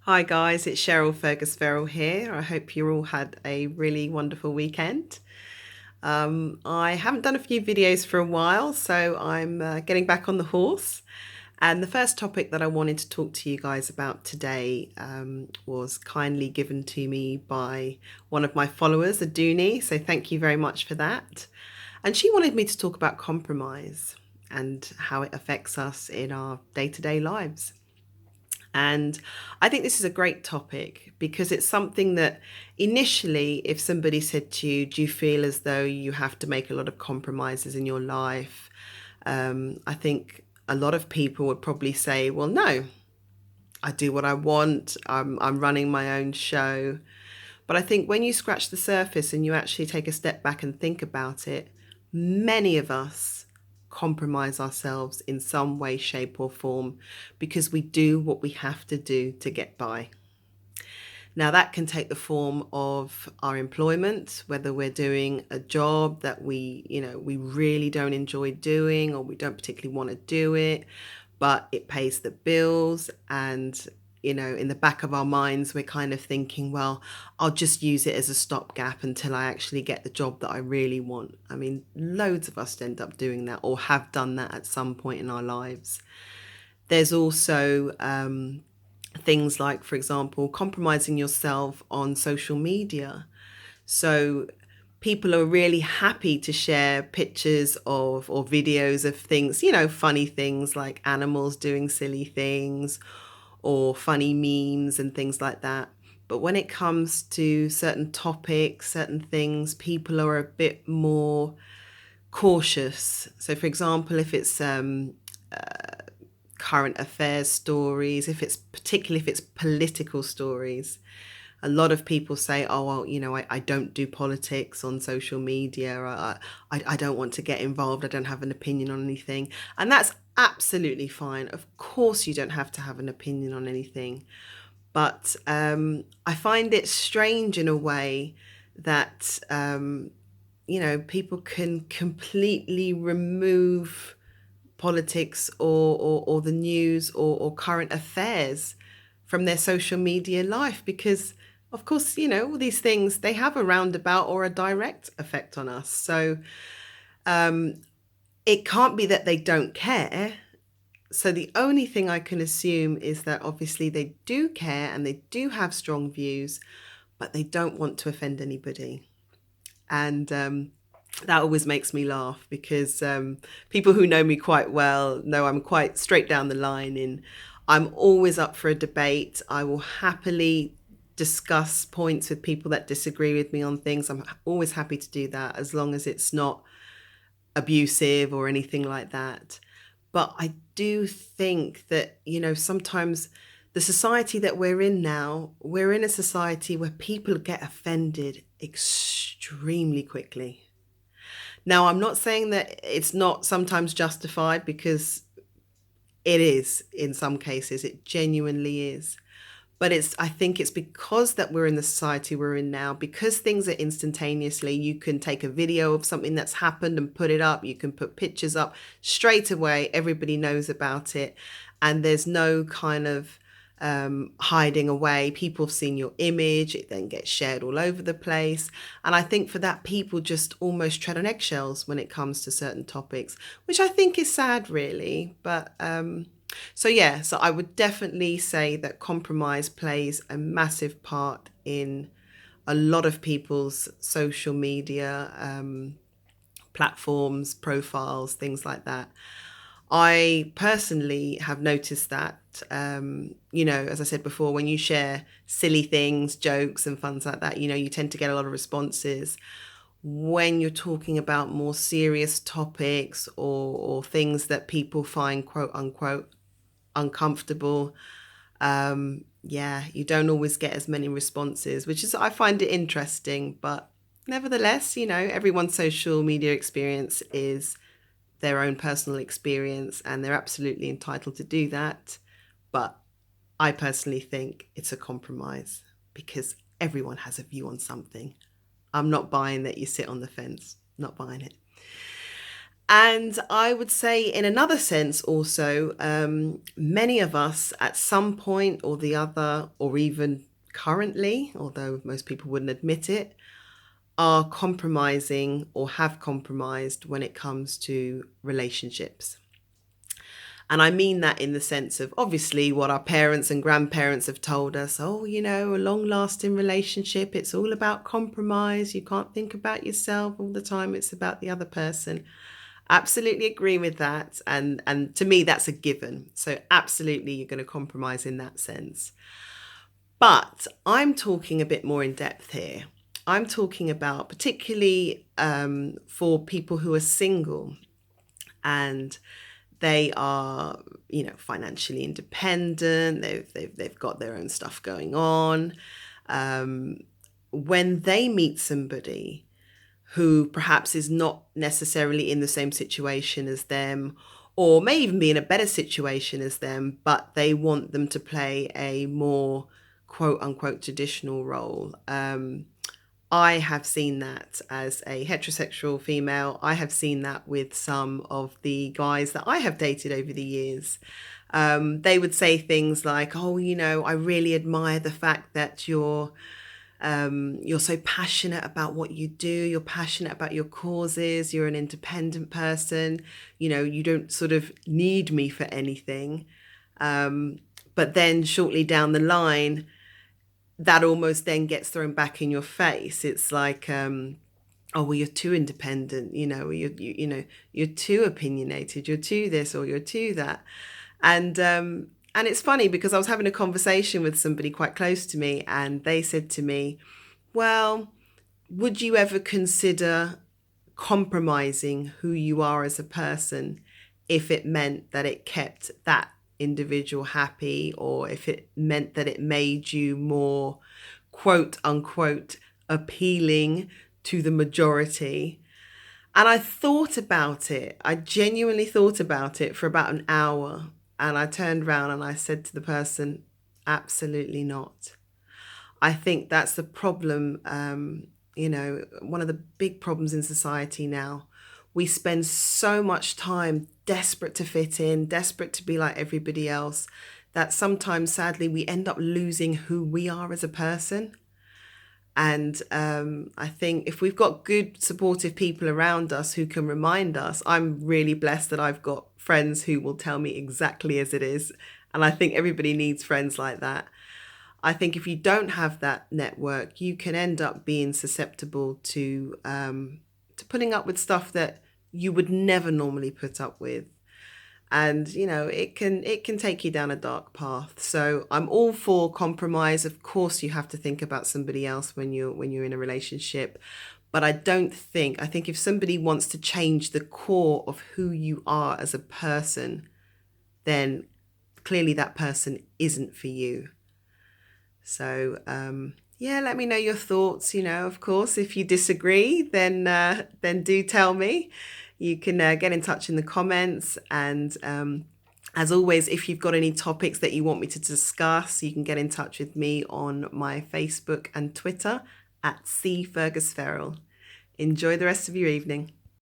Hi guys, it's Cheryl Fergus-Ferrell here. I hope you all had a really wonderful weekend. I haven't done a few videos for a while, so I'm getting back on the horse. And the first topic that I wanted to talk to you guys about today was kindly given to me by one of my followers, Aduni. So thank you very much for that. And she wanted me to talk about compromise and how it affects us in our day-to-day lives. And I think this is a great topic because it's something that initially, if somebody said to you, do you feel as though you have to make a lot of compromises in your life? I think a lot of people would probably say, well, no, I do what I want. I'm running my own show. But I think when you scratch the surface and you actually take a step back and think about it, many of us compromise ourselves in some way, shape, or form because we do what we have to do to get by. Now, that can take the form of our employment, whether we're doing a job that we really don't enjoy doing or we don't particularly want to do it, but it pays the bills. And, in the back of our minds, we're kind of thinking, well, I'll just use it as a stopgap until I actually get the job that I really want. I mean, loads of us end up doing that or have done that at some point in our lives. There's also things like, for example, compromising yourself on social media. So people are really happy to share pictures of or videos of things, funny things like animals doing silly things or funny memes and things like that. But when it comes to certain topics, certain things, people are a bit more cautious. So, for example, if it's current affairs stories, if it's political stories, a lot of people say, oh, well, I don't do politics on social media. I don't want to get involved. I don't have an opinion on anything. And that's absolutely fine. Of course, you don't have to have an opinion on anything. But I find it strange in a way that, people can completely remove politics or the news or current affairs from their social media life because of course all these things, they have a roundabout or a direct effect on us. So it can't be that they don't care. So the only thing I can assume is that obviously they do care and they do have strong views, but they don't want to offend anybody. And that always makes me laugh because people who know me quite well know I'm quite straight down the line in I'm always up for a debate. I will happily discuss points with people that disagree with me on things. I'm always happy to do that as long as it's not abusive or anything like that. But I do think that, sometimes the society that we're in now, we're in a society where people get offended extremely quickly. Now, I'm not saying that it's not sometimes justified because it is in some cases, it genuinely is. But I think it's because that we're in the society we're in now, because things are instantaneously. You can take a video of something that's happened and put it up. You can put pictures up straight away. Everybody knows about it. And there's no kind of hiding away. People have seen your image. It then gets shared all over the place. And I think for that, people just almost tread on eggshells when it comes to certain topics, which I think is sad, really. But so I would definitely say that compromise plays a massive part in a lot of people's social media platforms, profiles, things like that. I personally have noticed that, as I said before, when you share silly things, jokes, and funs like that, you tend to get a lot of responses. When you're talking about more serious topics or things that people find quote unquote uncomfortable, you don't always get as many responses, which is, I find it interesting. But nevertheless, everyone's social media experience is their own personal experience and they're absolutely entitled to do that. But I personally think it's a compromise because everyone has a view on something. I'm not buying that you sit on the fence, not buying it. And I would say, in another sense, also, many of us at some point or the other, or even currently, although most people wouldn't admit it, are compromising or have compromised when it comes to relationships. And I mean that in the sense of obviously what our parents and grandparents have told us. Oh, a long lasting relationship, it's all about compromise. You can't think about yourself all the time. It's about the other person. Absolutely agree with that. And to me, that's a given. So absolutely, you're going to compromise in that sense. But I'm talking a bit more in depth here. I'm talking about particularly for people who are single and they are, financially independent. They've got their own stuff going on. When they meet somebody who perhaps is not necessarily in the same situation as them, or may even be in a better situation as them, but they want them to play a more quote unquote traditional role. I have seen that as a heterosexual female. I have seen that with some of the guys that I have dated over the years. They would say things like, "Oh, I really admire the fact that you're so passionate about what you do. You're passionate about your causes. You're an independent person. You don't sort of need me for anything." But then shortly down the line, that almost then gets thrown back in your face. It's like, oh, well, you're too independent, you're too opinionated, you're too this or you're too that. And it's funny because I was having a conversation with somebody quite close to me, and they said to me, well, would you ever consider compromising who you are as a person if it meant that it kept that individual happy, or if it meant that it made you more quote unquote appealing to the majority? And I thought about it. I genuinely thought about it for about an hour. And I turned around and I said to the person, absolutely not. I think that's the problem. One of the big problems in society now. We spend so much time desperate to fit in, desperate to be like everybody else, that sometimes, sadly, we end up losing who we are as a person. And I think if we've got good, supportive people around us who can remind us, I'm really blessed that I've got friends who will tell me exactly as it is. And I think everybody needs friends like that. I think if you don't have that network, you can end up being susceptible to putting up with stuff that you would never normally put up with. And it can take you down a dark path. So I'm all for compromise. Of course, you have to think about somebody else when you're in a relationship. But I think if somebody wants to change the core of who you are as a person, then clearly that person isn't for you. So let me know your thoughts. Of course, if you disagree, then do tell me. You can get in touch in the comments. And as always, if you've got any topics that you want me to discuss, you can get in touch with me on my Facebook and Twitter at Fergus-Ferrell. Enjoy the rest of your evening.